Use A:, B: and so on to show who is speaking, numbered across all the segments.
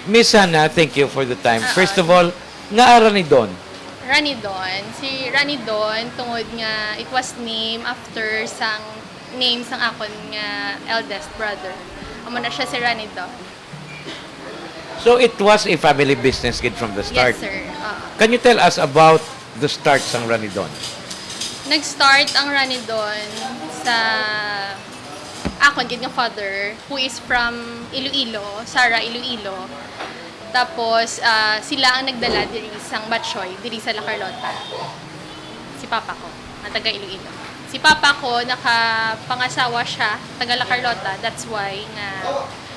A: Miss Hannah, thank you for the time. First of all, nga ara ni Don.
B: Ranidon. Si Ranidon, tungod nga, it was named after sang name sang akon nga eldest brother. Amo na siya si Ranidon.
A: So it was a family business kid from the start.
B: Yes, sir.
A: Can you tell us about the start sang Ranidon?
B: Nag-start ang Ranidon sa akon gid nga father who is from Iloilo, Sara Iloilo. Tapos sila ang nagdala diri sang Batchoy, diri sa La Carlota. Si papa ko, na taga Iloilo. Si papa ko nakapangasawa siya, taga La Carlota. That's why nga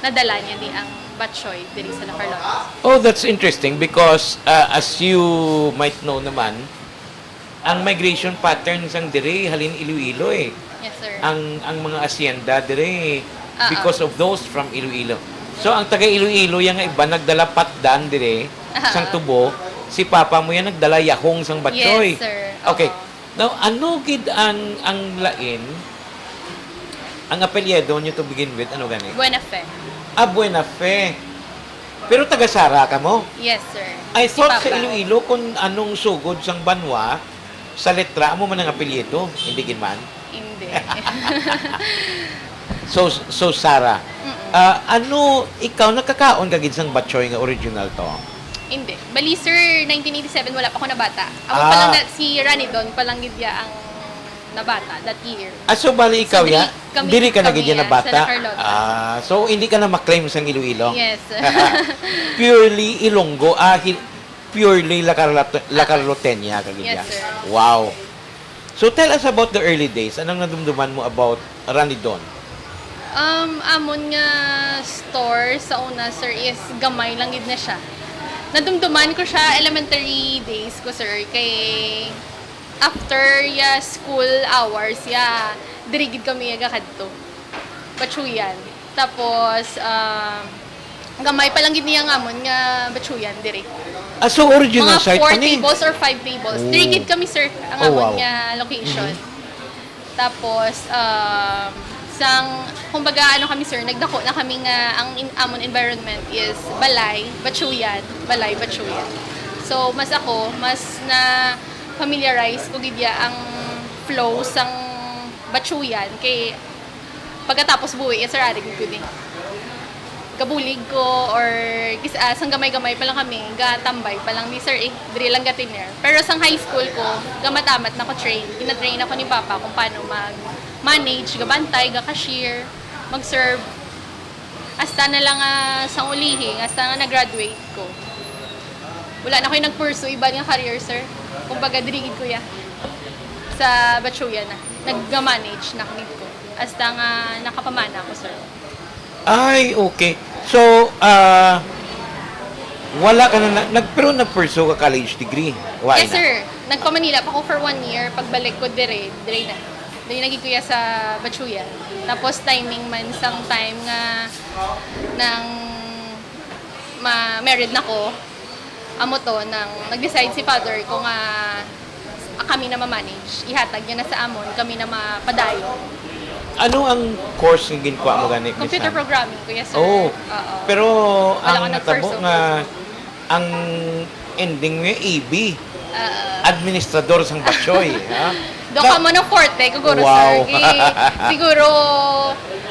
B: nadala niya di ang Batchoy diri sa La Carlota.
A: Oh, that's interesting because as you might know naman, ang migration pattern sang dire halin Iloilo eh.
B: Yes, sir.
A: Ang mga asyenda dire because of those from Iloilo. So ang taga Iloilo yang iba nagdala patdan dire sang tubo, si papa mo yan nagdala yahong sang Batchoy.
B: Yes, sir.
A: Okay. Now ano gid ang lain ang apelyido niyo to begin with ano gani?
B: Buena Fe.
A: Buena Fe. Pero taga Sara ka mo?
B: Yes, sir.
A: I
B: Si
A: thought sa
B: Papa.
A: Iloilo kung anong sugod sang banwa sa letra mo man ang apelyido, hindi gid man.
B: Hindi.
A: So Sara. Ano ikaw nakakaon ka gid sang Batchoy nga original to?
B: Hindi. Bali, sir, 1987, wala pa ako nabata. Ako
A: Ah.
B: pa lang, si Ranidon pa lang gid ya ang nabata that year.
A: So bali ikaw
B: So,
A: ya, diri ka na
B: kami
A: gid na
B: sa
A: bata.
B: La Carlota.
A: So hindi ka na maklaim sang Iloilo.
B: Yes.
A: Purely Ilonggo, purely La Carlotenia ka gid ya.
B: Yes, sir.
A: Wow. So tell us about the early days. Anong nadumduman mo about Ranidon?
B: Amon nga store sa una, sir, is gamay lang gid na siya. Nadumduman ko siya elementary days ko, sir, kay after ya school hours ya diri gid kami agakadto. Batchuyan. Tapos gamay pa lang gid niya ngamon nga batchuyan diri.
A: So original
B: Mga
A: site
B: 4
A: pa ni.
B: tables or 5 tables.
A: Oh.
B: Diri gid kami, sir, ang
A: Oh,
B: amon
A: wow.
B: nga location. Tapos sang kumbaga ano kami, sir, nagdako na kami nga ang amon environment is balay, batchuyan, So mas na familiarize ko gid ya ang flow sang batchuyan kay pagkatapos buwi is rari gid ko din. Kabulig ko or sang gamay-gamay pa lang kami, gatambay pa lang ni sir diri lang gatiner. Pero sang high school ko, gamatamat na ko train. Gina-train ako ni papa kung paano mag-manage, gabantay, ga-cashier, mag-serve. Hasta na lang sang ulihi, hasta nga nag-graduate ko. Wala na ko'y nag-pursue iba nga career, sir. Kumbaga, dirigid ko ya. Sa Batchuya na. Nag-manage na kami ko. Hasta nga nakapamana ko, sir.
A: Ay, okay. So, wala ka na, pero nag-pursue ka college degree. Why
B: Yes,
A: na?
B: sir. Nagpa-Manila pa ako for 1 year. Pagbalik ko dire na. Dire naging kuya sa Batchuya. Tapos timing man sang time nga nang married na ko. Amo to nang nag-decide si father ko nga kami na ma-manage. Ihatag niya na sa amon, kami na mapadayo.
A: Ano ang course ng ginkuha mo gani? Miss
B: Computer
A: Hannah?
B: programming ko, yes, sir.
A: Oh,
B: Oo.
A: pero
B: Wala
A: ang
B: ka
A: natabo
B: nag-pursue.
A: nga ang ending mo yung AB, administrador sang Batchoy. Ha?
B: Doon ka mo ng forte, siguro,
A: Wow.
B: sir. Siguro,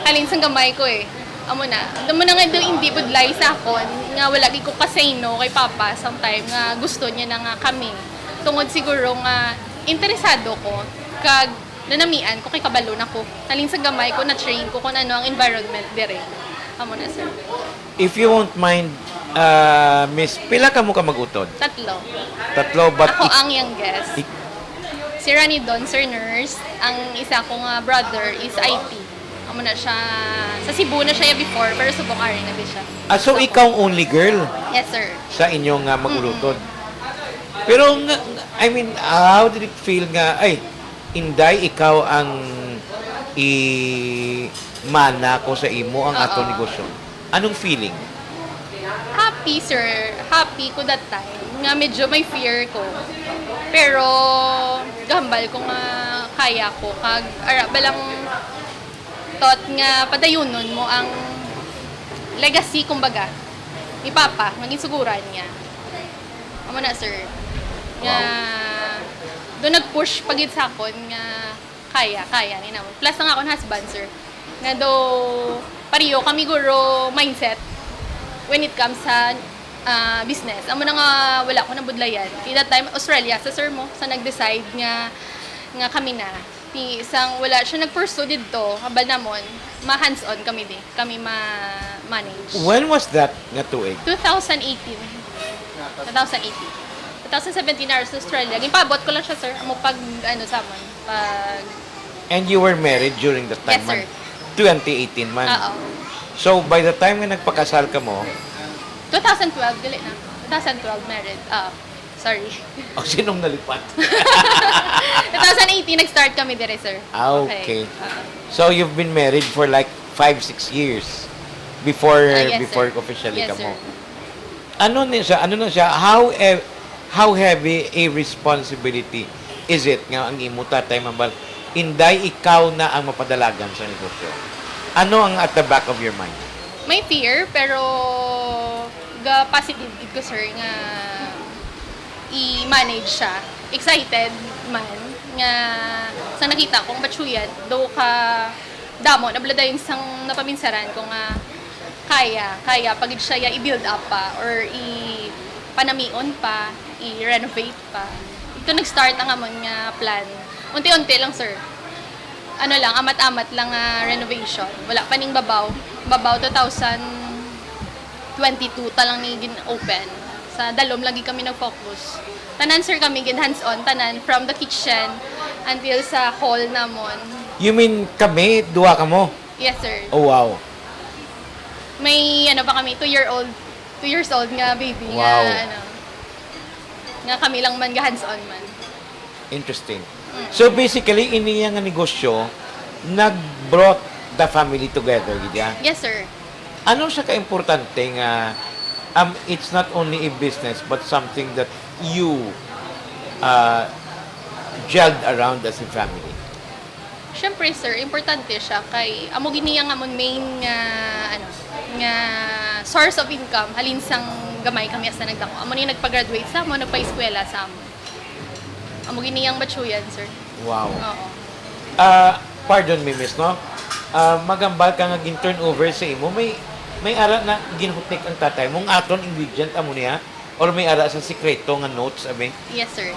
B: halin sang gamay ko eh. Amo na. Doon mo na nga doon hindi budlay sa akon. Nga wala gid ko kasay no kay papa sometime nga gusto niya na nga kami. Tungod siguro nga interesado ko kag nanamian ko kay kabalo na ko. Halin sa gamay ko na train ko kung ano ang environment dire. Amo na, sir.
A: If you won't mind, Miss, pila ka mo ka magutod? Tatlo, but
B: Ako ang youngest.
A: ik-
B: Si Ranidon, sir, nurse. Ang isa kong brother is IT. Amo na siya, sa Cebu na siya before, pero subong ari na din siya.
A: so ikaw ang only girl
B: Yes, sir.
A: sa inyong magulutod. Pero, I mean, how did it feel nga, ay, Inday, ikaw ang i-mana ko sa imo ang ato negosyo. Anong feeling?
B: Happy, sir. Happy ko that time. Nga medyo may fear ko. Pero, gambal ko nga kaya ko. Kag, balang thought nga padayunon mo ang legacy, kumbaga. ni Papa, maging suguran niya. Amo na, sir. Nga, doon nag-push pagit sa akon nga kaya ni namon. Plus ang akon husband, sir. Nga do pariyo kami guro mindset when it comes sa business. Amo na nga wala ko na budlayan. Kaya that time Australia sa sir mo sa nag-decide nga kami na. Isang wala siya nag-pursue dito, kabal namon, ma-hands-on kami di. Kami ma-manage.
A: When was that nga tuig?
B: 2018. 2017 na sa Australia. Gipabot ko lang siya, sir. Amo pag sa amon. Pag
A: And you were married during that time,
B: Yes, sir.
A: man? 2018 man.
B: Oo.
A: So, by the time nga nagpakasal ka mo,
B: 2012 dili na. 2012 married. Sorry.
A: sinong nalipat?
B: 2018 nag-start kami dire, sir.
A: Okay. So, you've been married for like 5-6 years before
B: Yes,
A: before
B: sir.
A: officially
B: Yes,
A: ka mo.
B: sir.
A: Ano na siya? How heavy a responsibility is it nga ang imo tatay mabal? Inday ikaw na ang mapadalagan sa negosyo. Ano ang at the back of your mind?
B: May fear, pero positive gid ko, sir, nga i-manage siya. Excited man nga sa nakita kong batsuyan, do ka damo nabladayon sang napaminsaran ko nga kaya pagid siya i-build up pa or panamion pa, i-renovate pa. Ito nag-start ang amon nga plan. Unti-unti lang, sir. Ano lang, amat-amat lang renovation. Wala pa ning babaw. Babaw 2022 ta lang ni gin-open. Sa dalom lagi kami nag-focus. Tanan, sir, kami gin hands-on, tanan from the kitchen until sa hall namon.
A: You mean kami, duwa ka mo?
B: Yes, sir.
A: Oh, wow.
B: May ano pa kami, 2 years old nga baby
A: Wow.
B: nga kami lang man ga hands-on man.
A: Interesting. So, basically, iniya nga negosyo, nag-brought the family together, gidya?
B: Yes, sir.
A: Ano siya ka-importante nga it's not only a business but something that you gelled around as a family?
B: Siyempre, sir, importante siya kay amo giniya nga mon main nga source of income halin sang gamay kami as na nagdako. Amo ni nagpa-graduate sa amo, nagpa-eskwela sa amo. Amo giniyang batsuyan, sir.
A: Wow.
B: Oo.
A: Pardon me, miss, no? Magambal ka nga gin-turnover sa imo. May ara na ginhutik ang tatay mong aton ingredient amo niya? Or may ara sa sikreto nga notes, abe?
B: Yes, sir.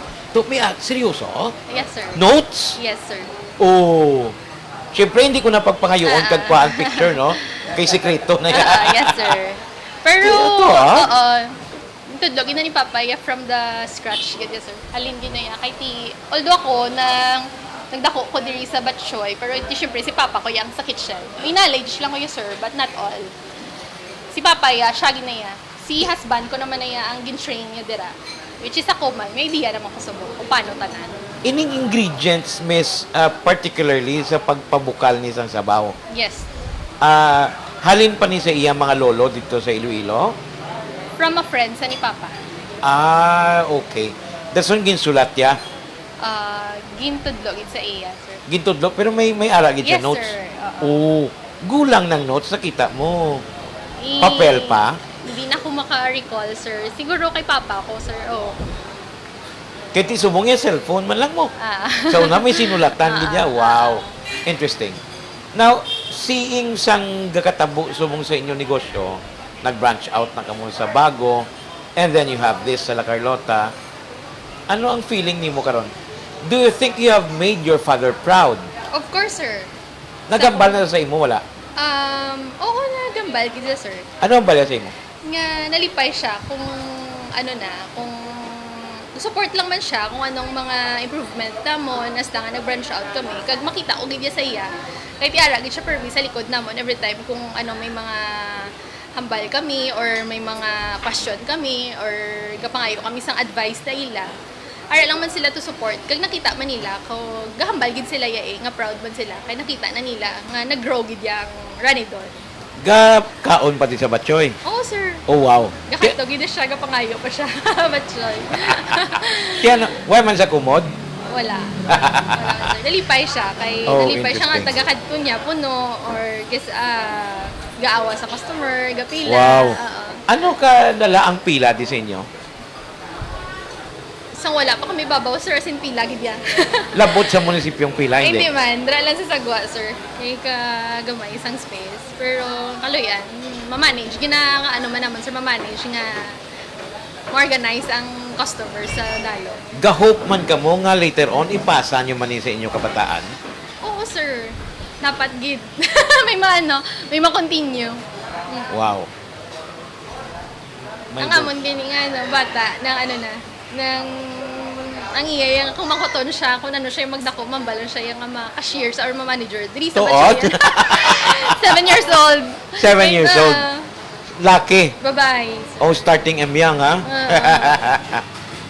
A: Seryoso?
B: Yes, sir.
A: Notes?
B: Yes, sir.
A: Oh. Siyempre, hindi ko na pagpangayoon kag kuhaan picture, no? Kay sikreto na yan.
B: Yes, sir. Pero,
A: Ito,
B: oo. Tudlog, ina ni Papaya from the scratch, ganyan, sir. Halin din na yan. Kay although ako, nagdako ko diri sa Batchoy, pero ito, syempre, si Papa ko yang sa kitchen. May knowledge lang ko yun, sir, but not all. Si Papaya, siya ginaya. Si husband ko naman na yan, ang gin-train niya dira. Which is ako man, may idea naman ko sa buo kung paano tanan.
A: Ining ingredients, miss, particularly sa pagpabukal ni sang sabaw.
B: Yes.
A: Halin pa ni sa iya mga lolo dito sa Iloilo?
B: From a friend sa ni Papa.
A: Okay. That's one ginsulat ya.
B: Gintudlog sa iya, sir.
A: Gintudlo, pero may ara gid siya
B: Yes,
A: notes.
B: sir.
A: Oh, gulang ng notes nakita mo.
B: I-
A: Papel pa?
B: Hindi na ako maka-recall, sir. Siguro kay Papa ko, sir. Oh.
A: Kaya ti subong yung cellphone man lang mo.
B: Ah.
A: So na may sinulatan gid niya. Wow. Interesting. Now, seeing sang gakatabo subong sa inyo negosyo, nag-branch out na kamo sa bago, and then you have this sa La Carlota. Ano ang feeling nimo karon? Do you think you have made your father proud?
B: Of course, sir.
A: Nagambal na sa imo wala?
B: Oo na, gambal kita, sir.
A: Ano ang balya sa imo?
B: Nga, nalipay siya kung kung support lang man siya kung anong mga improvement namon as nga nag-branch out kami. Kag makita ko gid sa iya. Kay tiara gid siya permi sa likod namon every time kung may mga hambal kami or may mga question kami or gapangayo kami sang advice na ila. Ara lang man sila to support. Kag nakita man nila ko gahambal gid sila nga proud man sila kay nakita na nila nga nag-grow gid yang Ranidon.
A: Kaon pati sa Batchoy.
B: Oo, sir.
A: Oh, wow.
B: Gakato gid siya gapangayo pa siya. Batchoy.
A: Kaya, why man sa kumod?
B: Wala. Wala, sir. Nalipay siya. Kay nalipay siya nga
A: interesting.
B: taga-kadto niya puno or gaawa sa customer, gapila.
A: Wow. Ano ka dala ang pila di sa inyo?
B: Isang wala pa kami babaw, sir, as in pila, gid yan.
A: Labot sa munisipyong pila,
B: Ay,
A: hindi?
B: hindi man. Dra lang sa sagwa, sir. Kaya kagamay, isang space. Pero, kaluyan, mamanage. Ano man naman, sir, mamanage nga ma-organize ang customer sa dalo.
A: Gahope man ka mo nga later on, ipasa nyo man sa inyo kabataan.
B: Oo, sir. Dapat gid. May ma-continue.
A: Wow. My
B: Ang
A: God.
B: amon gini nga, bata, ang iya yung kung makoton siya, kung ano siya yung magdako, mambalon siya yung cashiers or manager. Diri sa
A: Tuot?
B: batch yan. 7 years old.
A: 7 years old. Lucky.
B: Babae.
A: Oh, starting em young, ha?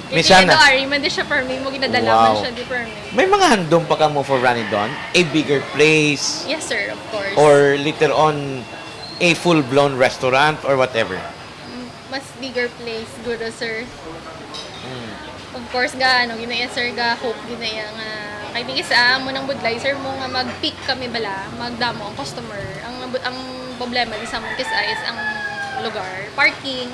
B: Misana.
A: Misana.
B: Ari, man di siya for me. Mo ginadala man
A: Wow.
B: siya di for me.
A: May mga handom pa ka mo for running doon? A bigger place?
B: Yes, sir, of course.
A: Or later on, a full-blown restaurant or whatever?
B: Mas bigger place, good, sir.
A: Mm.
B: Of course, ginaya, sir, hope, ginaya nga. Kaya di isa, mo nang budlay, sir, mo nga mag-pick kami bala, magdamo ang customer. Ang problema di sa Monkis is ang lugar, parking.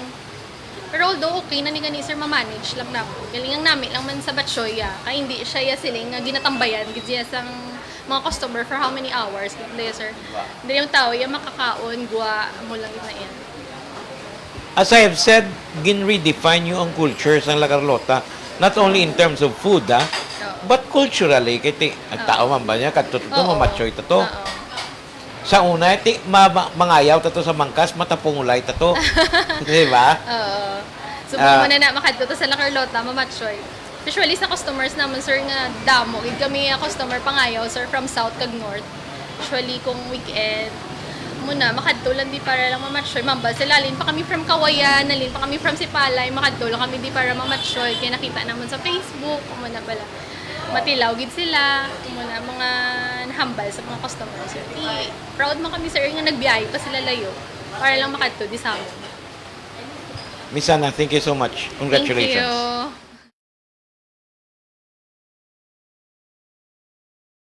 B: Pero although okay na ni gani, sir, ma-manage lang na po. Galingang namin lang man sa Batchoy, kaya hindi siya siling nga ginatambayan, gid sang mga customer for how many hours, gid sir. Hindi yung tao, yung makakaon, guwa, mo lang ina yan.
A: As I have said, gin-redefine nyo ang culture sa La Carlota. Not only in terms of food, but culturally. Kaya tao man ba niya? Katuto, mamatchoy to.
B: Oo.
A: Sa una, mangayaw tato sa mangkas, matapungulay tato. Di ba?
B: Oo. So, kung makadto sa La Carlota, mamatchoy. Usually sa customers naman, sir, nga damo. Gid kami customer pangayaw, sir, from south kag north. Usually, kung weekend, muna, makadto lang di para lang mamatchoy. Mambal sila, alin pa kami from Kawayan, alin pa kami from Sipalay, makadto lang kami di para mamatchoy. Kaya nakita naman sa Facebook, muna pala. Matilaw gid sila, muna mga nahambal sa mga customers. Sir. Proud mo kami, sir, nga nagbiyahe pa sila layo para lang makadto di sa amin.
A: Miss Ana, thank you so much. Congratulations.
B: Thank you.